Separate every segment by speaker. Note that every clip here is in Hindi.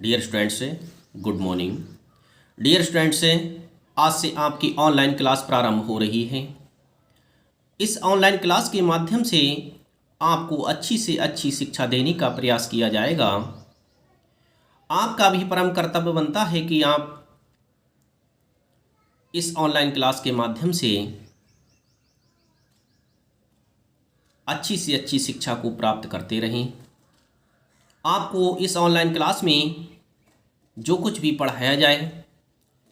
Speaker 1: Dear students, good morning. Dear students, आज से आपकी ऑनलाइन क्लास प्रारंभ हो रही है। इस ऑनलाइन क्लास के माध्यम से आपको अच्छी से अच्छी शिक्षा देने का प्रयास किया जाएगा। आपका भी परम कर्तव्य बनता है कि आप इस ऑनलाइन क्लास के माध्यम से अच्छी से अच्छी शिक्षा को प्राप्त करते रहें। आपको इस ऑनलाइन क्लास में जो कुछ भी पढ़ाया जाए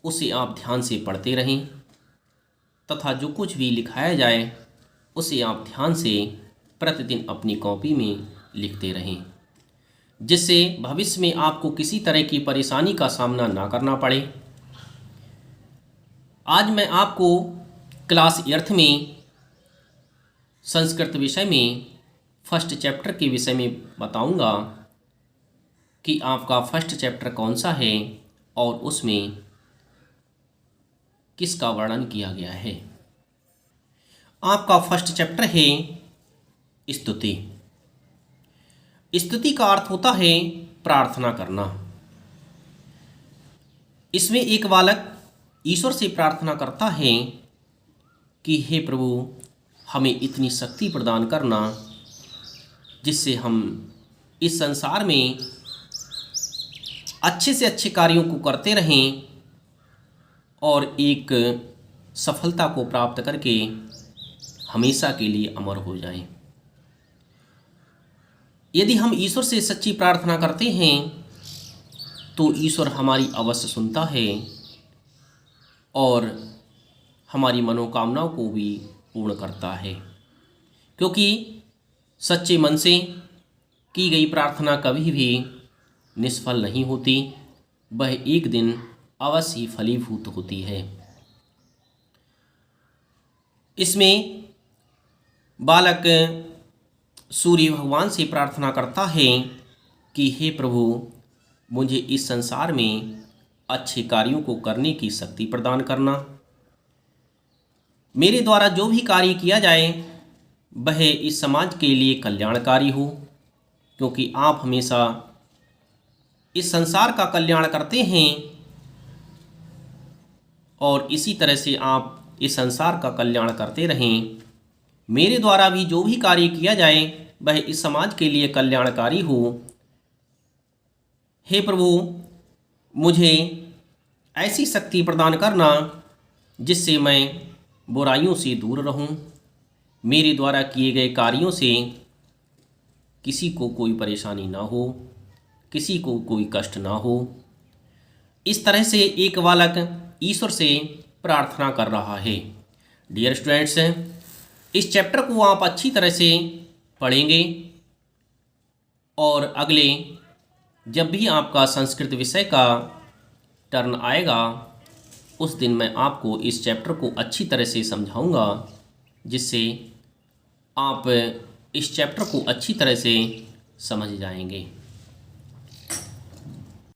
Speaker 1: उसे आप ध्यान से पढ़ते रहें तथा जो कुछ भी लिखाया जाए उसे आप ध्यान से प्रतिदिन अपनी कॉपी में लिखते रहें, जिससे भविष्य में आपको किसी तरह की परेशानी का सामना ना करना पड़े। आज मैं आपको क्लास 8th में संस्कृत विषय में फर्स्ट चैप्टर के विषय में बताऊंगा कि आपका फर्स्ट चैप्टर कौन सा है और उसमें किसका वर्णन किया गया है। आपका फर्स्ट चैप्टर है स्तुति। स्तुति का अर्थ होता है प्रार्थना करना। इसमें एक बालक ईश्वर से प्रार्थना करता है कि हे प्रभु, हमें इतनी शक्ति प्रदान करना जिससे हम इस संसार में अच्छे से अच्छे कार्यों को करते रहें और एक सफलता को प्राप्त करके हमेशा के लिए अमर हो जाएं। यदि हम ईश्वर से सच्ची प्रार्थना करते हैं तो ईश्वर हमारी अवश्य सुनता है और हमारी मनोकामनाओं को भी पूर्ण करता है, क्योंकि सच्चे मन से की गई प्रार्थना कभी भी निष्फल नहीं होती, वह एक दिन अवश्य फलीभूत होती है। इसमें बालक सूर्य भगवान से प्रार्थना करता है कि हे प्रभु, मुझे इस संसार में अच्छे कार्यों को करने की शक्ति प्रदान करना। मेरे द्वारा जो भी कार्य किया जाए वह इस समाज के लिए कल्याणकारी हो, क्योंकि आप हमेशा इस संसार का कल्याण करते हैं और इसी तरह से आप इस संसार का कल्याण करते रहें। मेरे द्वारा भी जो भी कार्य किया जाए वह इस समाज के लिए कल्याणकारी हो। हे प्रभु, मुझे ऐसी शक्ति प्रदान करना जिससे मैं बुराइयों से दूर रहूं। मेरे द्वारा किए गए कार्यों से किसी को कोई परेशानी ना हो, किसी को कोई कष्ट ना हो। इस तरह से एक बालक ईश्वर से प्रार्थना कर रहा है। डियर स्टूडेंट्स, इस चैप्टर को आप अच्छी तरह से पढ़ेंगे और अगले जब भी आपका संस्कृत विषय का टर्न आएगा उस दिन मैं आपको इस चैप्टर को अच्छी तरह से समझाऊंगा, जिससे आप इस चैप्टर को अच्छी तरह से समझ जाएंगे।